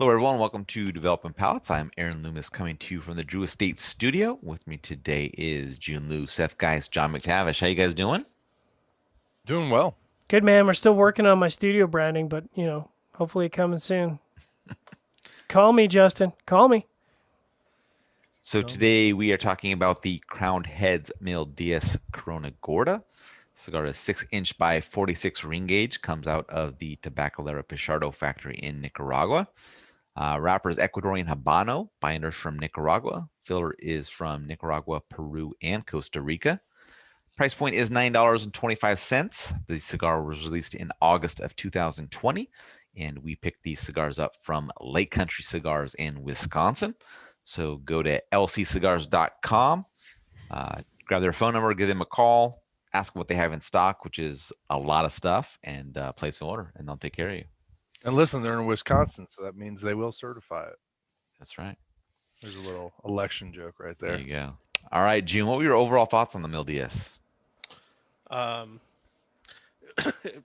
Hello, everyone. Welcome to Developing Palates. I'm Aaron Loomis coming to you from the Drew Estate Studio. With me today is Jiunn, Seth Geis, John McTavish. How you guys doing? Doing well. Good man. We're still working on my studio branding, but hopefully it comes soon. Call me, Justin. Call me. So today we are talking about the Crowned Heads Mil Días Corona Gorda. Cigar is 6-inch by 46 ring gauge. Comes out of the Tabacalera Pichardo factory in Nicaragua. Wrapper is Ecuadorian Habano. Binders from Nicaragua. Filler is from Nicaragua, Peru, and Costa Rica. Price point is $9.25. The cigar was released in August of 2020, and we picked these cigars up from Lake Country Cigars in Wisconsin. So go to lccigars.com, grab their phone number, give them a call, ask what they have in stock, which is a lot of stuff, and place an order, and they'll take care of you. And listen, they're in Wisconsin, so that means they will certify it. That's right. There's a little election joke right there. There you go. All right, June, what were your overall thoughts on the Mil Días? Um,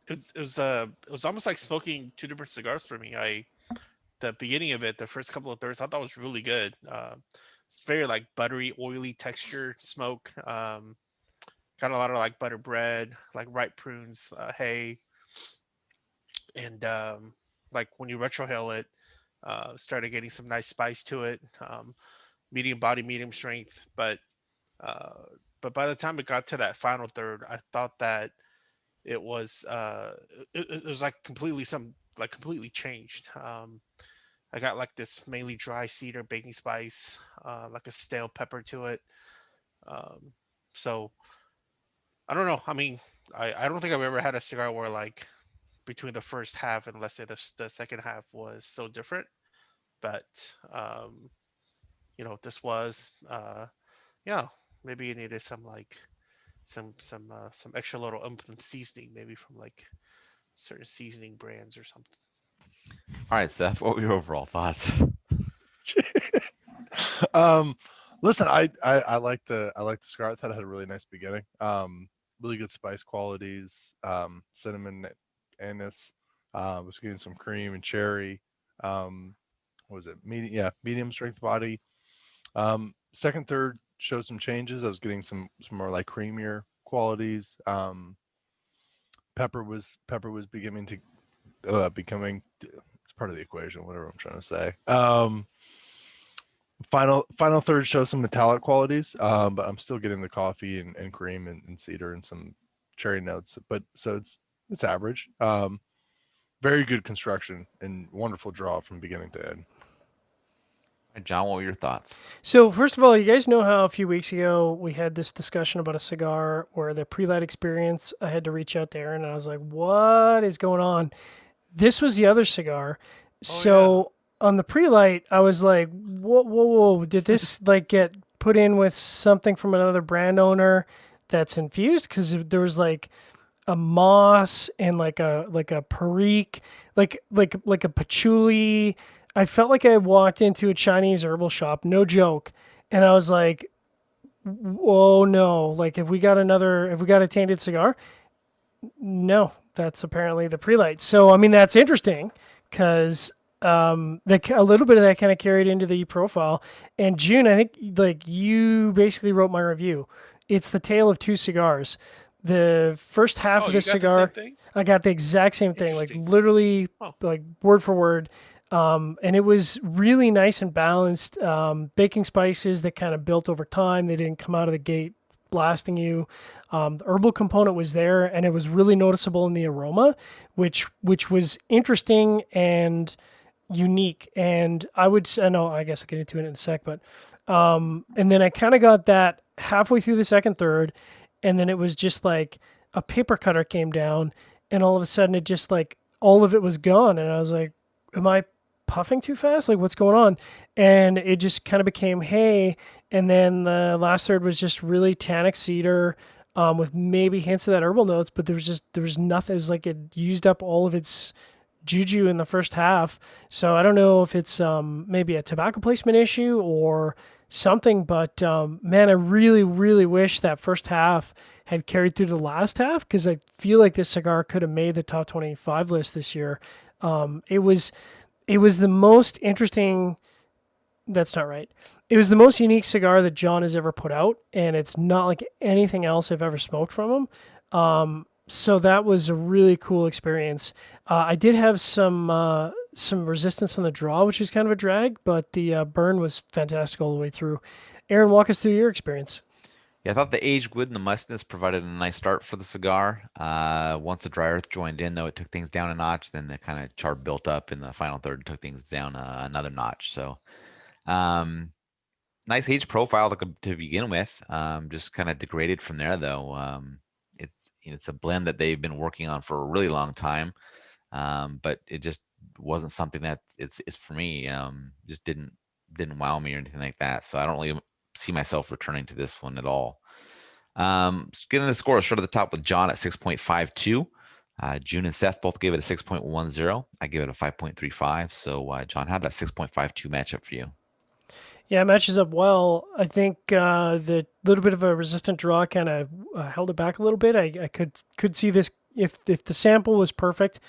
it was almost like smoking two different cigars for me. The beginning of it, the first couple of thirds, I thought was really good. It's very like buttery, oily texture smoke. Got a lot of like butter bread, like ripe prunes, hay, and like when you retrohale it, started getting some nice spice to it. Medium body, medium strength, uh, but by the time it got to that final third, I thought that it was it was like completely changed. I got like this mainly dry cedar baking spice, like a stale pepper to it. Um, so I don't know. I mean, I don't think I've ever had a cigar where like between the first half and let's say the second half was so different. But this was yeah, maybe it needed some like some extra little oomph and seasoning, maybe from like certain seasoning brands or something. All right, Seth, what were your overall thoughts? um, listen, I like the cigar. I thought it had a really nice beginning. Really good spice qualities. Cinnamon, anise. Was getting some cream and cherry. What was it? Medium, yeah, medium strength body. Second, third showed some changes. I was getting some more like creamier qualities. Pepper was beginning to becoming it's part of the equation, whatever I'm trying to say. Final third shows some metallic qualities, but I'm still getting the coffee and cream and cedar and some cherry notes. But so it's average. Very good construction and wonderful draw from beginning to end. John, what were your thoughts? So, first of all, you guys know how a few weeks ago we had this discussion about a cigar where the pre-light experience, I had to reach out to Aaron and I was like, what is going on? This was the other cigar. Oh yeah. So, on the pre-light, I was like, whoa, whoa, whoa. Did this like get put in with something from another brand owner that's infused? Because there was like a moss and like a perique, like a patchouli. I felt like I walked into a Chinese herbal shop, no joke, and I was like, "Oh no! Like, if we got a tainted cigar, no, that's apparently the prelight." So, I mean, that's interesting because a little bit of that kind of carried into the profile. And June, I think like you basically wrote my review. It's the tale of two cigars. The first half Oh, of you this got the same cigar, thing. I got the exact same thing, like Interesting. literally, Oh, like word for word. And it was really nice and balanced. Baking spices that kind of built over time. They didn't come out of the gate blasting you. The herbal component was there, and it was really noticeable in the aroma, which was interesting and unique. And I know, I guess I'll get into it in a sec, but and then I kind of got that halfway through the second third, and then it was just like a paper cutter came down, and all of a sudden it just like all of it was gone, and I was like, "Am I puffing too fast? Like what's going on?" And it just kind of became hay, and then the last third was just really tannic cedar. With maybe hints of that herbal notes, but there was nothing. It was like it used up all of its juju in the first half. So I don't know if it's maybe a tobacco placement issue or something, but man, I really, really wish that first half had carried through the last half because I feel like this cigar could have made the top 25 list this year. It was it was the most interesting. That's not right. It was the most unique cigar that John has ever put out, and it's not like anything else I've ever smoked from him. So that was a really cool experience. I did have some resistance on the draw, which is kind of a drag, but the burn was fantastic all the way through. Aaron, walk us through your experience. Yeah, I thought the aged wood and the mustiness provided a nice start for the cigar. Once the dry earth joined in, though, it took things down a notch. Then the kind of char built up in the final third and took things down another notch. So, um, nice age profile to begin with. Just kind of degraded from there, though. It's a blend that they've been working on for a really long time, but it just wasn't something that it's for me. Just didn't wow me or anything like that. So I don't really see myself returning to this one at all. Getting the score, start at the top with John at 6.52. Jiunn and Seth both gave it a 6.10. I gave it a 5.35. So, John, how'd that 6.52 match up for you? Yeah, it matches up well. I think the little bit of a resistant draw kind of held it back a little bit. I could see this if the sample was perfect.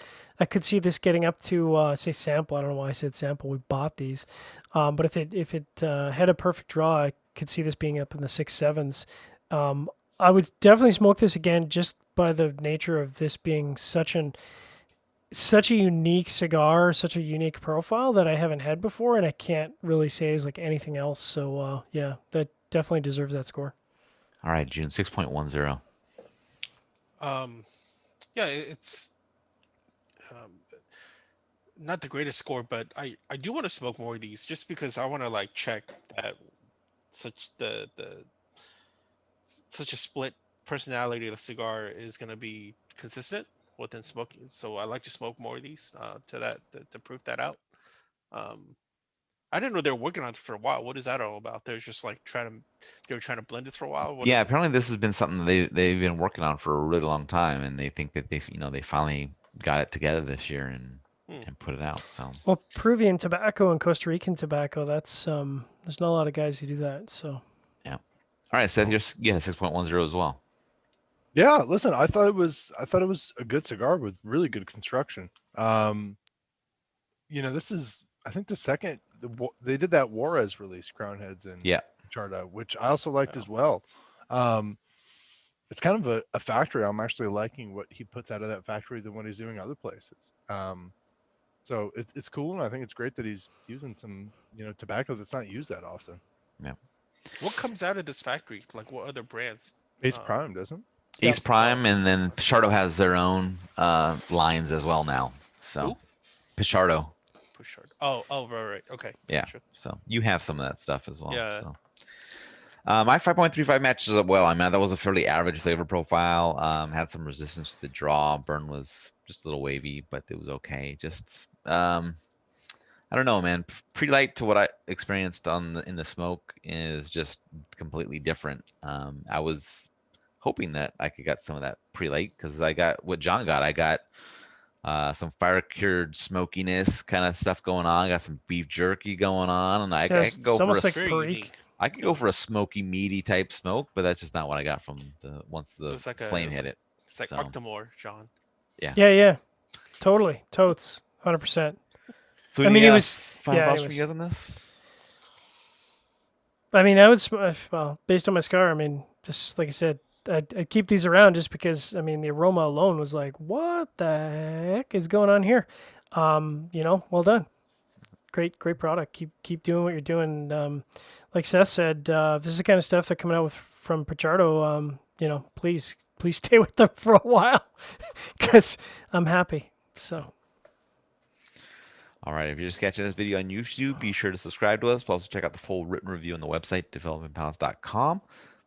I could see this getting up to say sample. I don't know why I said sample. We bought these, but if it had a perfect draw, I could see this being up in the 6.7s. I would definitely smoke this again just by the nature of this being such a unique cigar, such a unique profile that I haven't had before, and I can't really say is like anything else. So yeah, that definitely deserves that score. All right, Jiunn, 6.10. Yeah, it's not the greatest score, but I do want to smoke more of these just because I want to like check that such the such a split personality of a cigar is going to be consistent within smoking. So I like to smoke more of these to prove that out. Um, I didn't know they were working on it for a while. What is that all about? They were trying to blend this for a while. What Yeah, is it? apparently this has been something they've been working on for a really long time, and they think that they finally got it together this year Hmm. and put it out. So Well, Peruvian tobacco and Costa Rican tobacco, that's there's not a lot of guys who do that. So yeah. All right, Seth, yeah, 6.10 as well. Yeah, listen, I thought it was a good cigar with really good construction. This is I think the second they did that Juarez release, Crown Heads and Yeah. Charta, which I also liked Yeah. as well. Um, it's kind of a factory. I'm actually liking what he puts out of that factory than what he's doing other places. So it's cool, and I think it's great that he's using some tobacco that's not used that often. Yeah. What comes out of this factory? Like what other brands? Ace Um, Prime doesn't. Ace Yep. Prime, and then Pichardo has their own lines as well now. So Who? Pichardo, Push hard. Oh, right. Okay. yeah. Gotcha. So you have some of that stuff as well. Yeah. So my 5.35 matches up well. I mean, that was a fairly average flavor profile. Had some resistance to the draw. Burn was just a little wavy, but it was okay. Just I don't know, man. Pretty light to what I experienced in the smoke is just completely different. I was hoping that I could get some of that pretty light because I got what John got. I got some fire cured smokiness kind of stuff going on. I got some beef jerky going on, and I Yeah, could go it's for almost like Very Perique. unique. I could go for a smoky, meaty type smoke, but that's just not what I got from once It the was like flame hit it. It's like So Octomore, John. Yeah, totally, totes, 100%. so I any mean, it was final yeah, thoughts it from was. you guys on this? I mean, I would well, based on my scar. I mean, just like I said, I'd keep these around just because. I mean, the aroma alone was like, what the heck is going on here? Well done. Great product. Keep doing what you're doing. Like Seth said, this is the kind of stuff they're coming out with from Pichardo. Please stay with them for a while because I'm happy. So All right, if you're just catching this video on YouTube, be sure to subscribe to us. But also check out the full written review on the website, developmentpalace.com.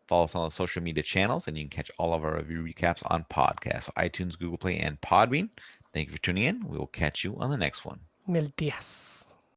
Follow us on the social media channels, and you can catch all of our review recaps on podcasts, so iTunes, Google Play, and Podbean. Thank you for tuning in. We will catch you on the next one. mil días.